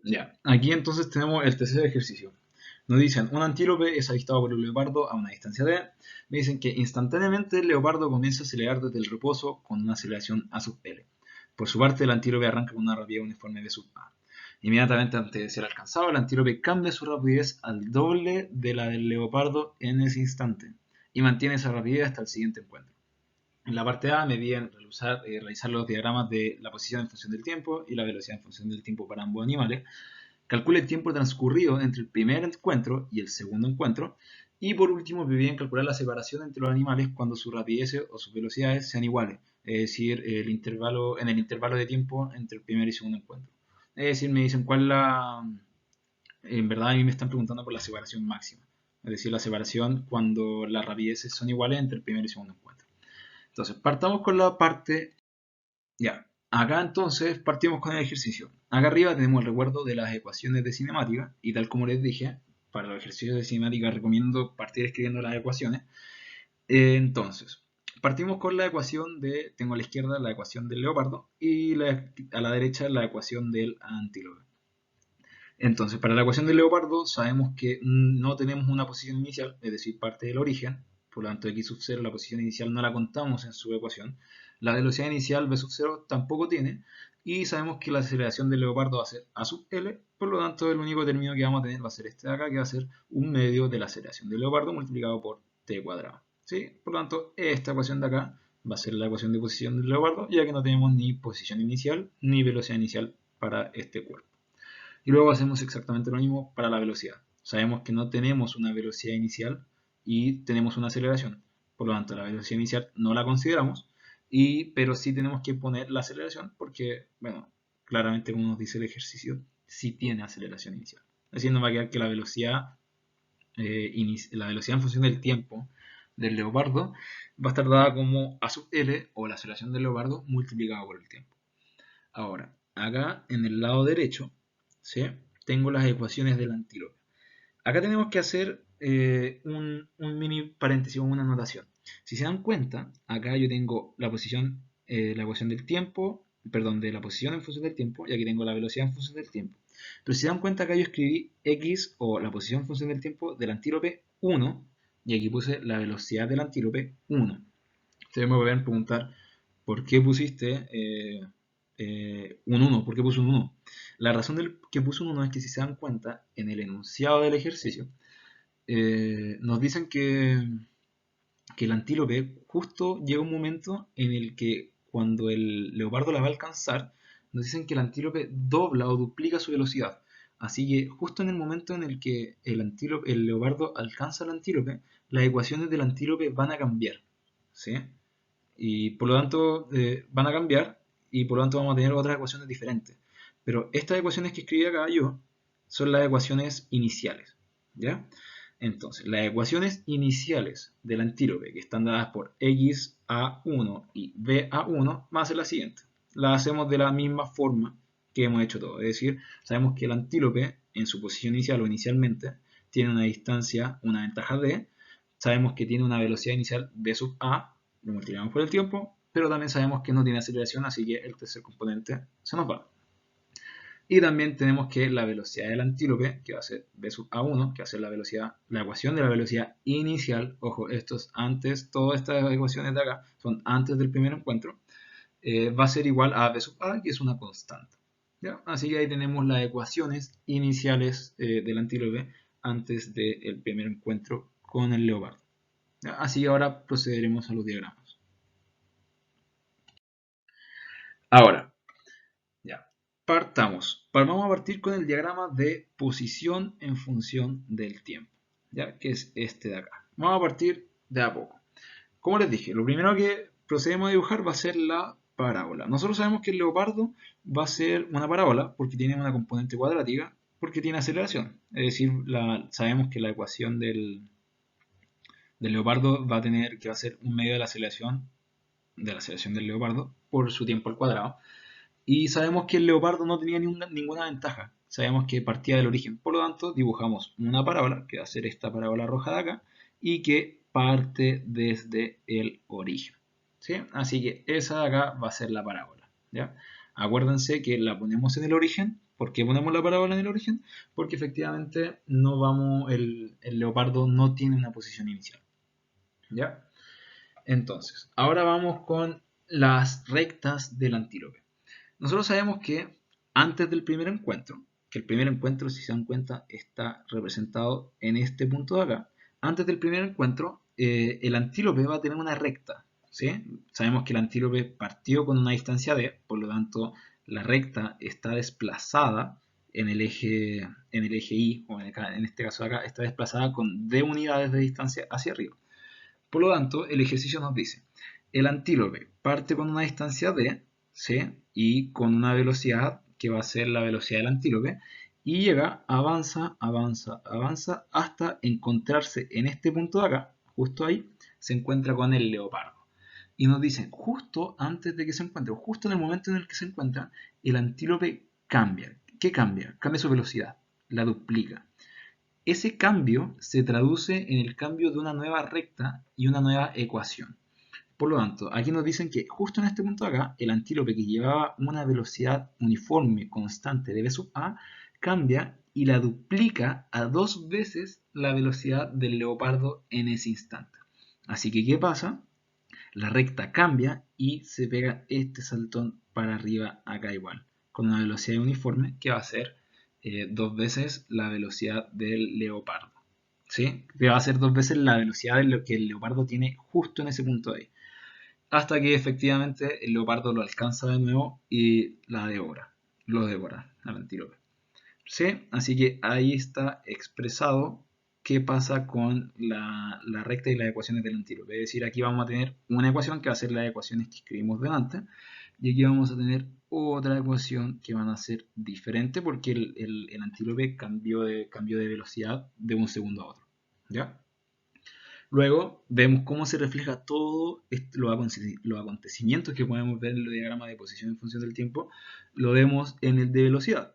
Ya, aquí entonces tenemos el tercer ejercicio. Nos dicen, un antílope es avistado por el leopardo a una distancia de... Me dicen que instantáneamente el leopardo comienza a acelerar desde el reposo con una aceleración a sub L. Por su parte, el antílope arranca con una rapidez uniforme de sub A. Inmediatamente antes de ser alcanzado, el antílope cambia su rapidez al doble de la del leopardo en ese instante y mantiene esa rapidez hasta el siguiente encuentro. En la parte A me piden realizar los diagramas de la posición en función del tiempo y la velocidad en función del tiempo para ambos animales. Calcule el tiempo transcurrido entre el primer encuentro y el segundo encuentro. Y por último, me piden calcular la separación entre los animales cuando sus rapideces o sus velocidades sean iguales. Es decir, en el intervalo de tiempo entre el primer y segundo encuentro. Es decir, me dicen cuál es la... En verdad a mí me están preguntando por la separación máxima. Es decir, la separación cuando las rapideces son iguales entre el primer y segundo encuentro. Entonces, partamos con la parte... Ya, acá entonces partimos con el ejercicio. Acá arriba tenemos el recuerdo de las ecuaciones de cinemática y tal como les dije, para los ejercicios de cinemática recomiendo partir escribiendo las ecuaciones. Entonces, partimos con la ecuación de, tengo a la izquierda la ecuación del leopardo y a la derecha la ecuación del antílope. Entonces, para la ecuación del leopardo sabemos que no tenemos una posición inicial, es decir, parte del origen, por lo tanto x sub 0, la posición inicial no la contamos en su ecuación. La velocidad inicial v sub 0 tampoco tiene, y sabemos que la aceleración del leopardo va a ser a sub l, por lo tanto el único término que vamos a tener va a ser este de acá, que va a ser un medio de la aceleración del leopardo multiplicado por t cuadrado. ¿Sí? Por lo tanto, esta ecuación de acá va a ser la ecuación de posición del leopardo, ya que no tenemos ni posición inicial ni velocidad inicial para este cuerpo. Y luego hacemos exactamente lo mismo para la velocidad. Sabemos que no tenemos una velocidad inicial y tenemos una aceleración. Por lo tanto, la velocidad inicial no la consideramos, pero sí tenemos que poner la aceleración porque, bueno, claramente como nos dice el ejercicio, sí tiene aceleración inicial. Así nos va a quedar que la velocidad en función del tiempo del leopardo va a estar dada como a sub L o la aceleración del leopardo multiplicado por el tiempo. Ahora, acá en el lado derecho, ¿sí? Tengo las ecuaciones del antílope. Acá tenemos que hacer un mini paréntesis o una anotación. Si se dan cuenta, acá yo tengo la ecuación del tiempo, perdón, de la posición en función del tiempo, y aquí tengo la velocidad en función del tiempo. Pero si se dan cuenta, acá yo escribí x o la posición en función del tiempo del antílope 1, y aquí puse la velocidad del antílope 1. Ustedes me pueden preguntar, ¿por qué pusiste un 1? ¿Por qué puse un 1? La razón del que puse un 1 es que si se dan cuenta, en el enunciado del ejercicio, nos dicen que el antílope justo llega un momento en el que cuando el leopardo la va a alcanzar, nos dicen que el antílope dobla o duplica su velocidad. Así que justo en el momento en el que el leopardo alcanza al antílope, las ecuaciones del antílope van a cambiar. ¿Sí? Y por lo tanto van a cambiar y por lo tanto vamos a tener otras ecuaciones diferentes. Pero estas ecuaciones que escribí acá yo son las ecuaciones iniciales. ¿Ya? Entonces, las ecuaciones iniciales del antílope, que están dadas por x a 1 y b a 1, van a ser las siguientes. Las hacemos de la misma forma que hemos hecho todo. Es decir, sabemos que el antílope, en su posición inicial o inicialmente, tiene una distancia, una ventaja d. Sabemos que tiene una velocidad inicial v sub a, lo multiplicamos por el tiempo, pero también sabemos que no tiene aceleración, así que el tercer componente se nos va. Y también tenemos que la velocidad del antílope, que va a ser v sub a1, que va a ser la velocidad, la ecuación de la velocidad inicial. Ojo, esto es antes, todas estas ecuaciones de acá son antes del primer encuentro. Va a ser igual a v sub a, que es una constante. ¿Ya? Así que ahí tenemos las ecuaciones iniciales del antílope antes del primer encuentro con el leopardo. ¿Ya? Así que ahora procederemos a los diagramas. Ahora, ya, partamos. Vamos a partir con el diagrama de posición en función del tiempo, ¿ya? Que es este de acá. Vamos a partir de a poco. Como les dije, lo primero que procedemos a dibujar va a ser la parábola. Nosotros sabemos que el leopardo va a ser una parábola porque tiene una componente cuadrática, porque tiene aceleración. Es decir, sabemos que la ecuación del leopardo va a tener que va a ser un medio de la aceleración del leopardo por su tiempo al cuadrado. Y sabemos que el leopardo no tenía ninguna ventaja. Sabemos que partía del origen. Por lo tanto, dibujamos una parábola, que va a ser esta parábola roja de acá, y que parte desde el origen. ¿Sí? Así que esa de acá va a ser la parábola. ¿Ya? Acuérdense que la ponemos en el origen ¿Por qué ponemos la parábola en el origen? Porque efectivamente el leopardo no tiene una posición inicial. ¿Ya? Entonces, ahora vamos con las rectas del antílope. Nosotros sabemos que antes del primer encuentro, que el primer encuentro, si se dan cuenta, está representado en este punto de acá. Antes del primer encuentro, el antílope va a tener una recta, ¿sí? Sabemos que el antílope partió con una distancia d, por lo tanto, la recta está desplazada en el eje Y, o en este caso de acá, está desplazada con d unidades de distancia hacia arriba. Por lo tanto, el ejercicio nos dice, el antílope parte con una distancia d, ¿sí? Y con una velocidad que va a ser la velocidad del antílope, y llega, avanza, avanza, avanza, hasta encontrarse en este punto de acá, justo ahí, se encuentra con el leopardo. Y nos dice, justo antes de que se encuentre, justo en el momento en el que se encuentra, el antílope cambia. ¿Qué cambia? Cambia su velocidad, la duplica. Ese cambio se traduce en el cambio de una nueva recta y una nueva ecuación. Por lo tanto, aquí nos dicen que justo en este punto de acá, el antílope que llevaba una velocidad uniforme constante de v sub a, cambia y la duplica a 2 veces la velocidad del leopardo en ese instante. Así que, ¿qué pasa? La recta cambia y se pega este saltón para arriba acá igual, con una velocidad uniforme que va a ser 2 veces la velocidad del leopardo. ¿Sí? Que va a ser 2 veces la velocidad que el leopardo tiene justo en ese punto de ahí. Hasta que efectivamente el leopardo lo alcanza de nuevo y lo devora al antílope. ¿Sí? Así que ahí está expresado qué pasa con la recta y las ecuaciones del antílope. Es decir, aquí vamos a tener una ecuación que va a ser las ecuaciones que escribimos delante, y aquí vamos a tener otra ecuación que van a ser diferente porque el antílope cambió de velocidad de un segundo a otro. ¿Ya? Luego vemos cómo se refleja todos los acontecimientos que podemos ver en el diagrama de posición en función del tiempo, lo vemos en el de velocidad.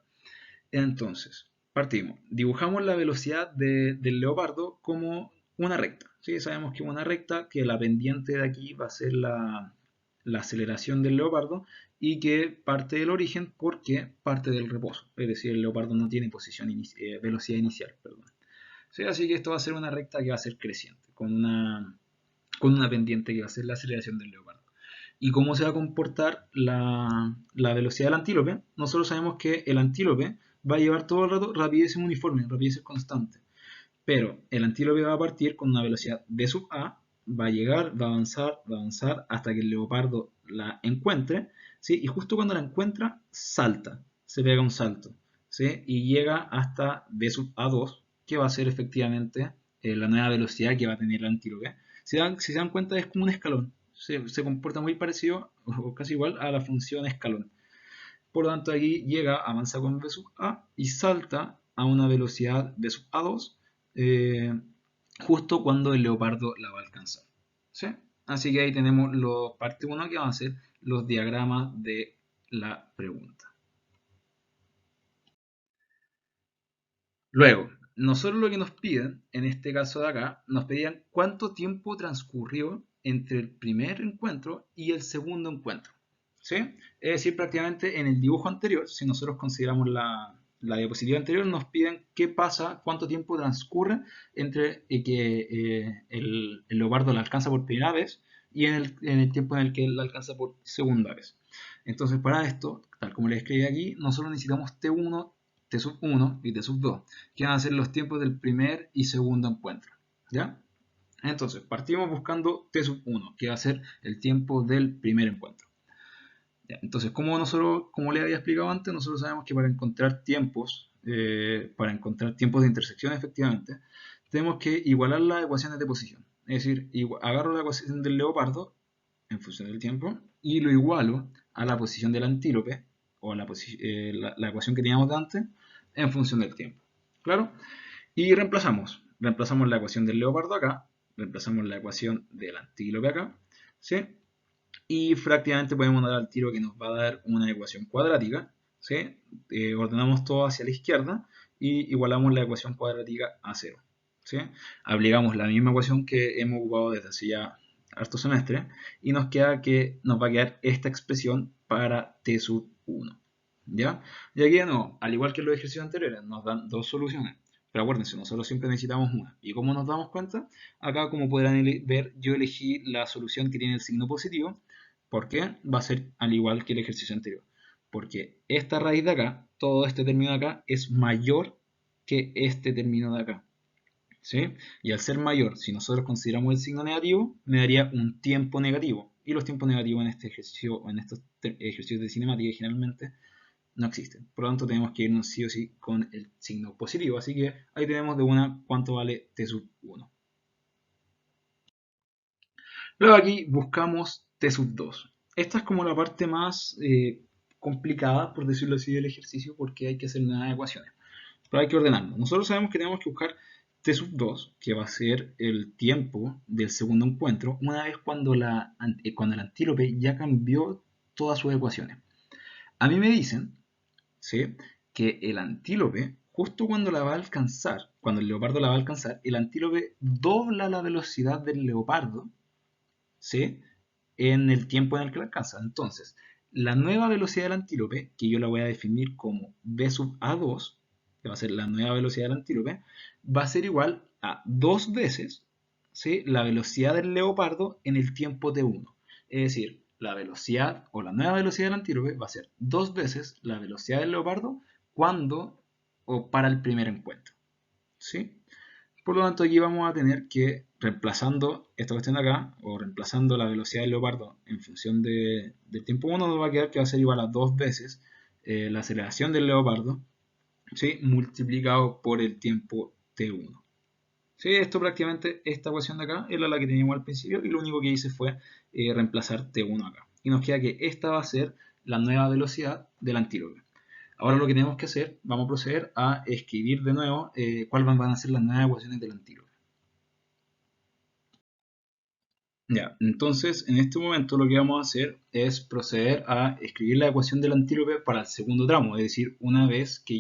Entonces, partimos. Dibujamos la velocidad del leopardo como una recta. ¿Sí? Sabemos que es una recta, que la pendiente de aquí va a ser la aceleración del leopardo y que parte del origen porque parte del reposo. Es decir, el leopardo no tiene velocidad inicial. Perdón. ¿Sí? Así que esto va a ser una recta que va a ser creciente, con una pendiente que va a ser la aceleración del leopardo. ¿Y cómo se va a comportar la velocidad del antílope? Nosotros sabemos que el antílope va a llevar todo el rato rapidez uniforme, rapidez constante. Pero el antílope va a partir con una velocidad v sub a, va a llegar, va a avanzar hasta que el leopardo la encuentre, ¿sí? Y justo cuando la encuentra, salta, se pega un salto, ¿sí? Y llega hasta v sub a2, que va a ser efectivamente la nueva velocidad que va a tener el antílope. Si se dan cuenta, es como un escalón, se comporta muy parecido o casi igual a la función escalón. Por lo tanto, aquí llega, avanza con v sub a y salta a una velocidad v sub a2 eh, justo cuando el leopardo la va a alcanzar. ¿Sí? Así que ahí tenemos la parte 1 que van a ser los diagramas de la pregunta. Luego, nosotros lo que nos piden, en este caso de acá, nos pedían cuánto tiempo transcurrió entre el primer encuentro y el segundo encuentro. ¿Sí? Es decir, prácticamente en el dibujo anterior, si nosotros consideramos la diapositiva anterior, nos piden qué pasa, cuánto tiempo transcurre entre que el leopardo la alcanza por primera vez y en el tiempo en el que la alcanza por segunda vez. Entonces, para esto, tal como les escribí aquí, nosotros necesitamos T1, T sub 1 y T sub 2, que van a ser los tiempos del primer y segundo encuentro. ¿Ya? Entonces, partimos buscando T sub 1, que va a ser el tiempo del primer encuentro. ¿Ya? Entonces, como les había explicado antes, nosotros sabemos que para encontrar tiempos de intersección efectivamente, tenemos que igualar las ecuaciones de posición. Es decir, agarro la ecuación del leopardo en función del tiempo y lo igualo a la posición del antílope o a la ecuación que teníamos de antes en función del tiempo. ¿Claro? Y reemplazamos la ecuación del leopardo acá, reemplazamos la ecuación del antílope acá, ¿sí? Y prácticamente podemos dar al tiro que nos va a dar una ecuación cuadrática, ¿sí? Ordenamos todo hacia la izquierda y igualamos la ecuación cuadrática a 0, ¿sí? Aplicamos la misma ecuación que hemos ocupado desde hace ya harto semestre y nos va a quedar esta expresión para t sub 1. ¿Ya? Y aquí no, al igual que en los ejercicios anteriores, nos dan dos soluciones. Pero acuérdense, nosotros siempre necesitamos una. ¿Y cómo nos damos cuenta? Acá, como podrán ver, yo elegí la solución que tiene el signo positivo. ¿Por qué? Va a ser al igual que el ejercicio anterior. Porque esta raíz de acá, todo este término de acá, es mayor que este término de acá. ¿Sí? Y al ser mayor, si nosotros consideramos el signo negativo, me daría un tiempo negativo. Y los tiempos negativos en este ejercicio, o en estos ejercicios de cinemática generalmente no existen. Por lo tanto, tenemos que irnos sí o sí con el signo positivo. Así que ahí tenemos de una cuánto vale t sub 1. Luego aquí buscamos t sub 2. Esta es como la parte más complicada, por decirlo así, del ejercicio, porque hay que hacer nuevas ecuaciones. Pero hay que ordenarlo. Nosotros sabemos que tenemos que buscar t sub 2, que va a ser el tiempo del segundo encuentro, una vez cuando el antílope ya cambió todas sus ecuaciones. A mí me dicen, ¿sí?, que el antílope, justo cuando la va a alcanzar, cuando el leopardo la va a alcanzar, el antílope dobla la velocidad del leopardo, ¿sí?, en el tiempo en el que la alcanza. Entonces, la nueva velocidad del antílope, que yo la voy a definir como v sub a2, que va a ser la nueva velocidad del antílope, va a ser igual a dos veces, ¿sí?, la velocidad del leopardo en el tiempo t1. Es decir, la velocidad o la nueva velocidad del antílope va a ser dos veces la velocidad del leopardo cuando o para el primer encuentro, ¿sí? Por lo tanto, aquí vamos a tener que, reemplazando esta cuestión de acá, o reemplazando la velocidad del leopardo en función del tiempo 1, nos va a quedar que va a ser igual a dos veces la aceleración del leopardo, ¿sí?, multiplicado por el tiempo t1. ¿Sí? Esto prácticamente, esta ecuación de acá, era la que teníamos al principio, y lo único que hice fue reemplazar t1 acá. Y nos queda que esta va a ser la nueva velocidad del antílope. Ahora lo que tenemos que hacer, vamos a proceder a escribir de nuevo cuáles van a ser las nuevas ecuaciones del antílope. Ya, entonces en este momento lo que vamos a hacer es proceder a escribir la ecuación del antílope para el segundo tramo, es decir, una vez que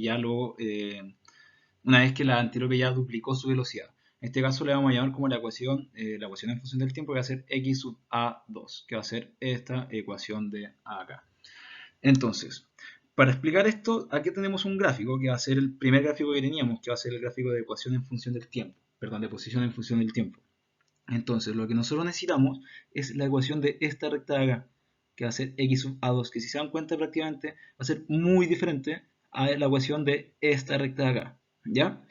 la antílope ya duplicó su velocidad. En este caso le vamos a llamar como la ecuación en función del tiempo, que va a ser x sub a2, que va a ser esta ecuación de acá. Entonces, para explicar esto, aquí tenemos un gráfico que va a ser el primer gráfico que teníamos, que va a ser el gráfico de ecuación en función del tiempo, perdón, de posición en función del tiempo. Entonces, lo que nosotros necesitamos es la ecuación de esta recta de acá, que va a ser x sub a2, que si se dan cuenta prácticamente va a ser muy diferente a la ecuación de esta recta de acá, ¿ya?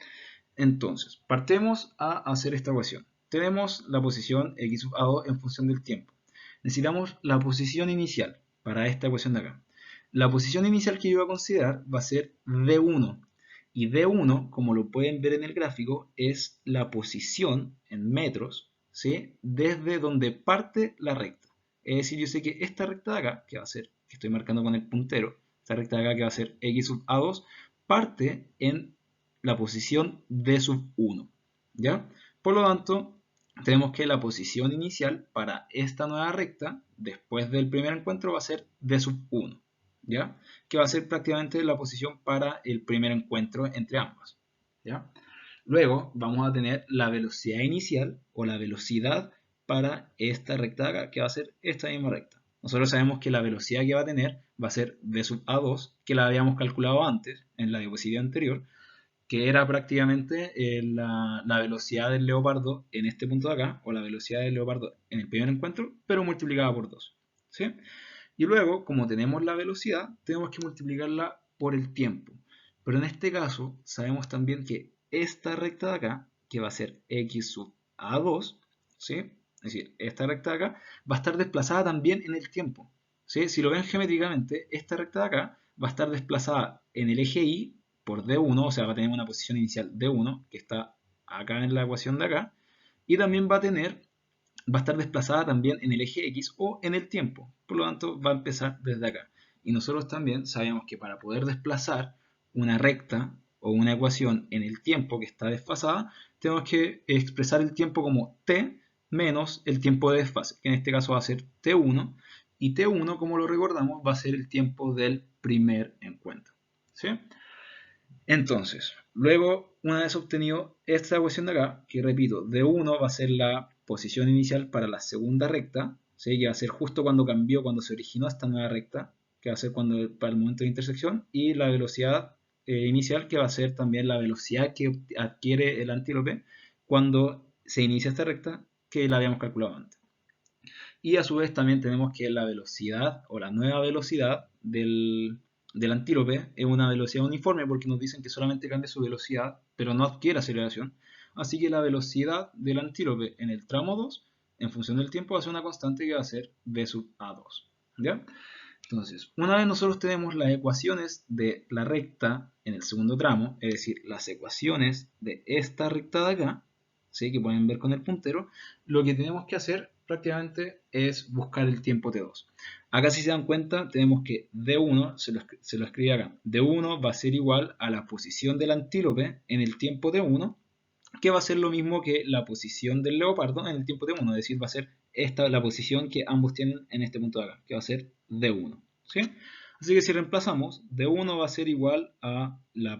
Entonces, partemos a hacer esta ecuación. Tenemos la posición x sub a2 en función del tiempo. Necesitamos la posición inicial para esta ecuación de acá. La posición inicial que yo voy a considerar va a ser d1. Y d1, como lo pueden ver en el gráfico, es la posición en metros, ¿sí?, desde donde parte la recta. Es decir, yo sé que esta recta de acá, que va a ser, que estoy marcando con el puntero, esta recta de acá que va a ser x sub a2, parte en la posición d sub 1, ¿ya? Por lo tanto, tenemos que la posición inicial para esta nueva recta, después del primer encuentro, va a ser d sub 1, ¿ya? Que va a ser prácticamente la posición para el primer encuentro entre ambas, ¿ya? Luego vamos a tener la velocidad inicial o la velocidad para esta recta de acá, que va a ser esta misma recta. Nosotros sabemos que la velocidad que va a tener va a ser v sub a2, que la habíamos calculado antes en la diapositiva anterior, que era prácticamente la velocidad del leopardo en este punto de acá, o la velocidad del leopardo en el primer encuentro, pero multiplicada por 2. ¿Sí? Y luego, como tenemos la velocidad, tenemos que multiplicarla por el tiempo. Pero en este caso, sabemos también que esta recta de acá, que va a ser x sub a2, ¿sí?, es decir, esta recta de acá, va a estar desplazada también en el tiempo. ¿Sí? Si lo ven geométricamente, esta recta de acá va a estar desplazada en el eje y por d1, o sea, va a tener una posición inicial d1, que está acá en la ecuación de acá, y también va a estar desplazada también en el eje X o en el tiempo. Por lo tanto, va a empezar desde acá. Y nosotros también sabemos que para poder desplazar una recta o una ecuación en el tiempo que está desfasada, tenemos que expresar el tiempo como t menos el tiempo de desfase, que en este caso va a ser t1, y t1, como lo recordamos, va a ser el tiempo del primer encuentro. ¿Sí? Entonces, luego, una vez obtenido esta ecuación de acá, que repito, d1 va a ser la posición inicial para la segunda recta, ¿sí?, que va a ser justo cuando cambió, cuando se originó esta nueva recta, que va a ser para el momento de intersección, y la velocidad inicial, que va a ser también la velocidad que adquiere el antílope cuando se inicia esta recta, que la habíamos calculado antes. Y a su vez también tenemos que la velocidad o la nueva velocidad del antílope es una velocidad uniforme, porque nos dicen que solamente cambia su velocidad, pero no adquiere aceleración. Así que la velocidad del antílope en el tramo 2, en función del tiempo, va a ser una constante que va a ser v sub a2. ¿Ya? Entonces, una vez nosotros tenemos las ecuaciones de la recta en el segundo tramo, es decir, las ecuaciones de esta recta de acá, ¿sí? Que pueden ver con el puntero, lo que tenemos que hacer prácticamente es buscar el tiempo t2. Acá, si se dan cuenta, tenemos que d1, se lo escribe acá, d1 va a ser igual a la posición del antílope en el tiempo t1, que va a ser lo mismo que la posición del leopardo en el tiempo t1, es decir, va a ser esta la posición que ambos tienen en este punto de acá, que va a ser d1. ¿Sí? Así que si reemplazamos, d1 va a ser igual a la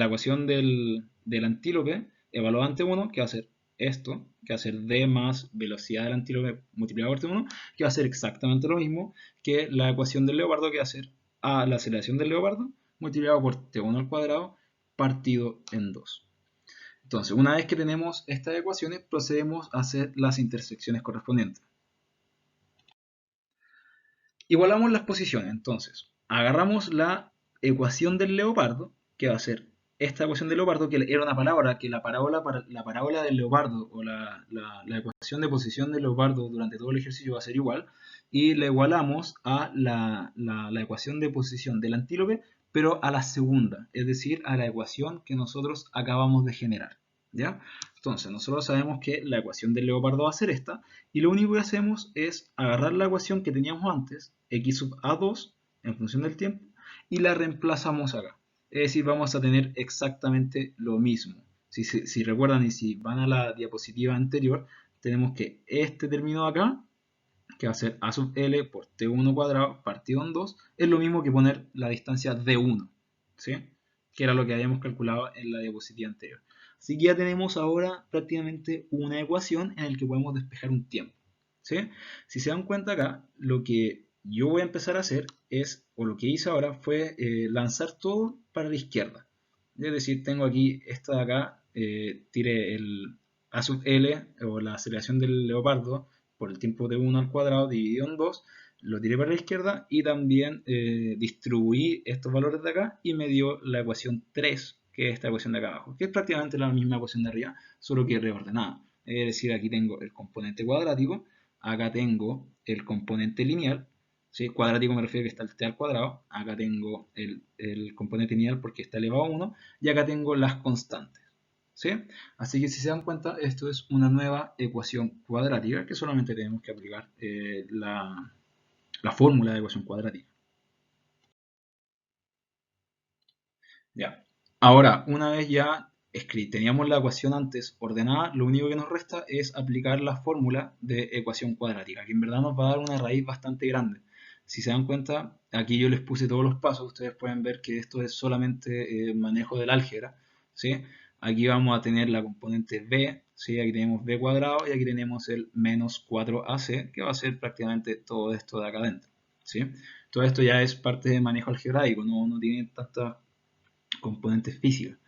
ecuación del antílope evaluada en t1, que va a ser esto, que va a ser d más velocidad del antílope multiplicado por t1, que va a ser exactamente lo mismo que la ecuación del leopardo, que va a ser a la aceleración del leopardo multiplicado por t1 al cuadrado partido en 2. Entonces, una vez que tenemos estas ecuaciones, procedemos a hacer las intersecciones correspondientes. Igualamos las posiciones. Entonces, agarramos la ecuación del leopardo, que va a ser esta ecuación del leopardo, que era una palabra, que la parábola del leopardo, o la ecuación de posición del leopardo durante todo el ejercicio va a ser igual, y la igualamos a la ecuación de posición del antílope, pero a la segunda, es decir, a la ecuación que nosotros acabamos de generar. ¿Ya? Entonces, nosotros sabemos que la ecuación del leopardo va a ser esta, y lo único que hacemos es agarrar la ecuación que teníamos antes, x sub a2, en función del tiempo, y la reemplazamos acá. Es decir, vamos a tener exactamente lo mismo. Si recuerdan y si van a la diapositiva anterior, tenemos que este término acá, que va a ser a sub l por t1 cuadrado partido en 2, es lo mismo que poner la distancia d1, ¿sí? Que era lo que habíamos calculado en la diapositiva anterior. Así que ya tenemos ahora prácticamente una ecuación en la que podemos despejar un tiempo, ¿sí? Si se dan cuenta acá, lo que yo voy a empezar a hacer es, o lo que hice ahora fue lanzar todo para la izquierda. Es decir, tengo aquí esta de acá, tiré el a sub l, o la aceleración del leopardo, por el tiempo de 1 al cuadrado dividido en 2, lo tiré para la izquierda y también distribuí estos valores de acá y me dio la ecuación 3, que es esta ecuación de acá abajo, que es prácticamente la misma ecuación de arriba, solo que reordenada. Es decir, aquí tengo el componente cuadrático, acá tengo el componente lineal, ¿sí? Cuadrático me refiero a que está el t al cuadrado, acá tengo el componente lineal porque está elevado a 1, y acá tengo las constantes. ¿Sí? Así que si se dan cuenta, esto es una nueva ecuación cuadrática que solamente tenemos que aplicar la fórmula de ecuación cuadrática. Ya. Ahora, una vez ya teníamos la ecuación antes ordenada, lo único que nos resta es aplicar la fórmula de ecuación cuadrática, que en verdad nos va a dar una raíz bastante grande. Si se dan cuenta, aquí yo les puse todos los pasos, ustedes pueden ver que esto es solamente manejo del álgebra, ¿sí? Aquí vamos a tener la componente b, ¿sí? Aquí tenemos b cuadrado y aquí tenemos el menos 4ac, que va a ser prácticamente todo esto de acá adentro, ¿sí? Todo esto ya es parte de manejo algebraico, no tiene tanta componentes físicas.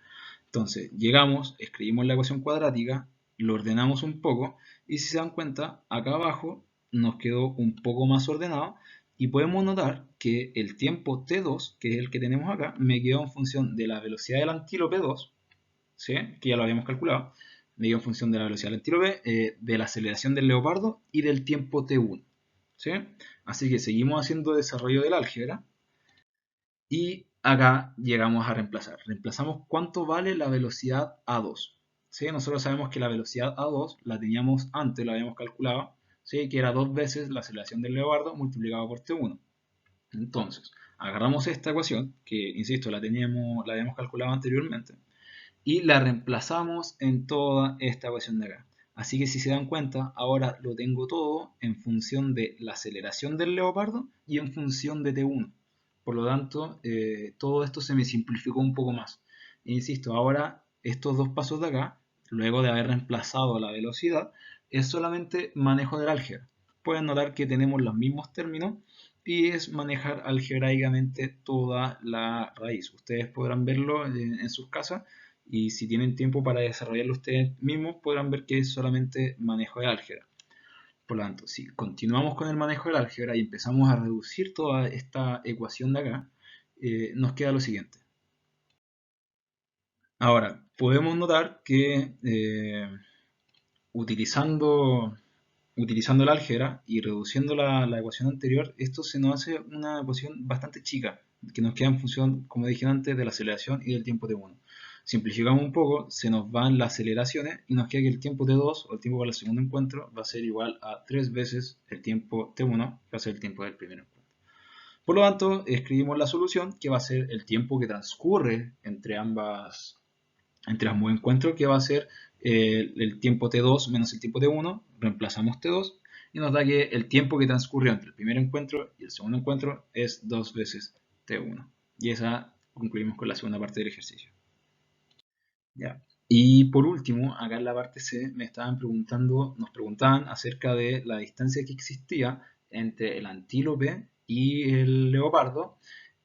Entonces, llegamos, escribimos la ecuación cuadrática, lo ordenamos un poco y si se dan cuenta, acá abajo nos quedó un poco más ordenado y podemos notar que el tiempo t2, que es el que tenemos acá, me quedó en función de la velocidad del antílope 2, ¿sí? Que ya lo habíamos calculado, me quedó en función de la velocidad del antílope, de la aceleración del leopardo y del tiempo t1. ¿Sí? Así que seguimos haciendo desarrollo del álgebra. Y acá llegamos a reemplazar. Reemplazamos cuánto vale la velocidad A2. ¿Sí? Nosotros sabemos que la velocidad A2 la teníamos antes, la habíamos calculado, ¿sí? Que era 2 veces la aceleración del leopardo multiplicado por T1. Entonces, agarramos esta ecuación, que insisto, la habíamos calculado anteriormente, y la reemplazamos en toda esta ecuación de acá. Así que si se dan cuenta, ahora lo tengo todo en función de la aceleración del leopardo y en función de T1. Por lo tanto, todo esto se me simplificó un poco más. E insisto, ahora estos dos pasos de acá, luego de haber reemplazado la velocidad, es solamente manejo del álgebra. Pueden notar que tenemos los mismos términos y es manejar algebraicamente toda la raíz. Ustedes podrán verlo en sus casas y si tienen tiempo para desarrollarlo ustedes mismos podrán ver que es solamente manejo de álgebra. Por lo tanto, si continuamos con el manejo del álgebra y empezamos a reducir toda esta ecuación de acá, nos queda lo siguiente. Ahora, podemos notar que utilizando el álgebra y reduciendo la ecuación anterior, esto se nos hace una ecuación bastante chica, que nos queda en función, como dije antes, de la aceleración y del tiempo t1. Simplificamos un poco, se nos van las aceleraciones y nos queda que el tiempo t2 o el tiempo para el segundo encuentro va a ser igual a 3 veces el tiempo t1, que va a ser el tiempo del primer encuentro. Por lo tanto, escribimos la solución, que va a ser el tiempo que transcurre entre ambos encuentros, que va a ser el tiempo t2 menos el tiempo t1, reemplazamos t2 y nos da que el tiempo que transcurrió entre el primer encuentro y el segundo encuentro es 2 veces t1. Y esa concluimos con la segunda parte del ejercicio. Ya. Y por último, acá en la parte C nos preguntaban acerca de la distancia que existía entre el antílope y el leopardo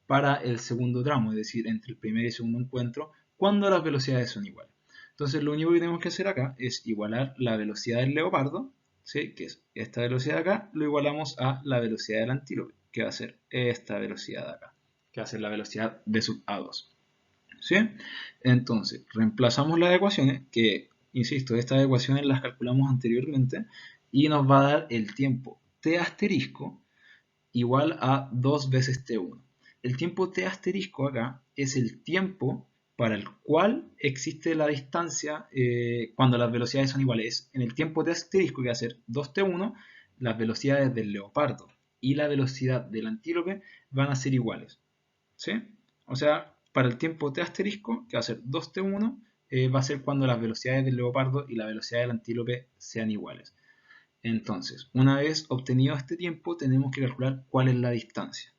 para el segundo tramo, es decir, entre el primer y segundo encuentro, cuando las velocidades son iguales. Entonces lo único que tenemos que hacer acá es igualar la velocidad del leopardo, ¿sí? Que es esta velocidad de acá, lo igualamos a la velocidad del antílope, que va a ser esta velocidad de acá, que va a ser la velocidad de sub A2. ¿Sí? Entonces, reemplazamos las ecuaciones, que, insisto, estas ecuaciones las calculamos anteriormente, y nos va a dar el tiempo t asterisco igual a 2 veces t1. El tiempo t asterisco acá es el tiempo para el cual existe la distancia cuando las velocidades son iguales. En el tiempo t asterisco, que va a ser 2t1, las velocidades del leopardo y la velocidad del antílope van a ser iguales. ¿Sí? O sea, para el tiempo t asterisco, que va a ser 2t1, va a ser cuando las velocidades del leopardo y la velocidad del antílope sean iguales. Entonces, una vez obtenido este tiempo, tenemos que calcular cuál es la distancia.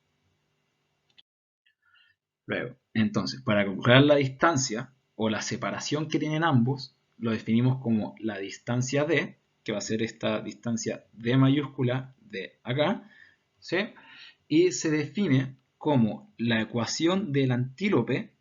Luego, entonces, para calcular la distancia o la separación que tienen ambos, lo definimos como la distancia d, que va a ser esta distancia d mayúscula de acá, ¿sí? Y se define como la ecuación del antílope,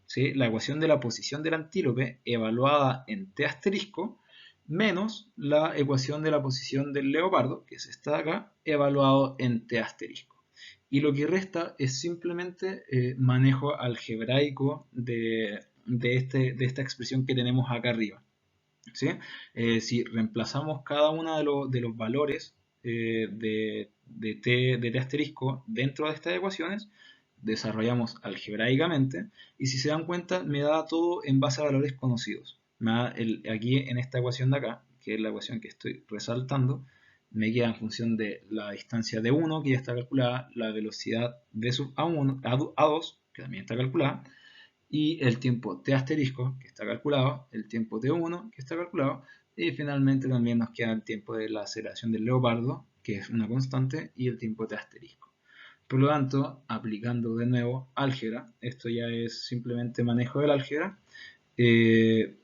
¿sí? La ecuación de la posición del antílope evaluada en t asterisco, menos la ecuación de la posición del leopardo, que es esta de acá, evaluado en t asterisco. Y lo que resta es simplemente manejo algebraico de esta expresión que tenemos acá arriba. ¿Sí? Si reemplazamos cada uno de los valores de t asterisco dentro de estas ecuaciones, desarrollamos algebraicamente y si se dan cuenta me da todo en base a valores conocidos. Aquí en esta ecuación de acá, que es la ecuación que estoy resaltando, me queda en función de la distancia de 1, que ya está calculada, la velocidad de sub A1, A2, que también está calculada, y el tiempo t asterisco, que está calculado, el tiempo t1, que está calculado, y finalmente también nos queda el tiempo de la aceleración del leopardo, que es una constante, y el tiempo t asterisco. Por lo tanto, aplicando de nuevo álgebra, esto ya es simplemente manejo del álgebra,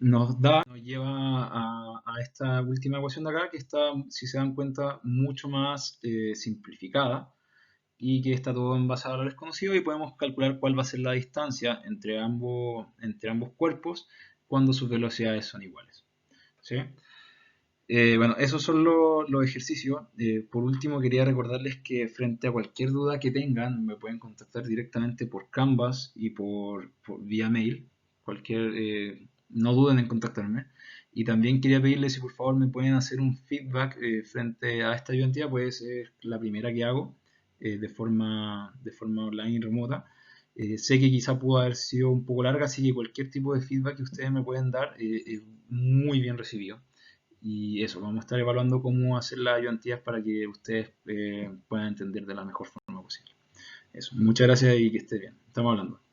nos lleva a esta última ecuación de acá, que está, si se dan cuenta, mucho más simplificada, y que está todo en base a valores conocidos y podemos calcular cuál va a ser la distancia entre ambos cuerpos cuando sus velocidades son iguales. ¿Sí? Bueno, esos son los ejercicios. Por último, quería recordarles que frente a cualquier duda que tengan, me pueden contactar directamente por Canvas y por vía mail. No duden en contactarme. Y también quería pedirles si por favor me pueden hacer un feedback frente a esta ayudantía, puede ser la primera que hago de forma online y remota. Sé que quizá pudo haber sido un poco larga, así que cualquier tipo de feedback que ustedes me pueden dar es muy bien recibido. Y eso, vamos a estar evaluando cómo hacer las ayudantías para que ustedes puedan entender de la mejor forma posible. Eso, muchas gracias y que esté bien. Estamos hablando.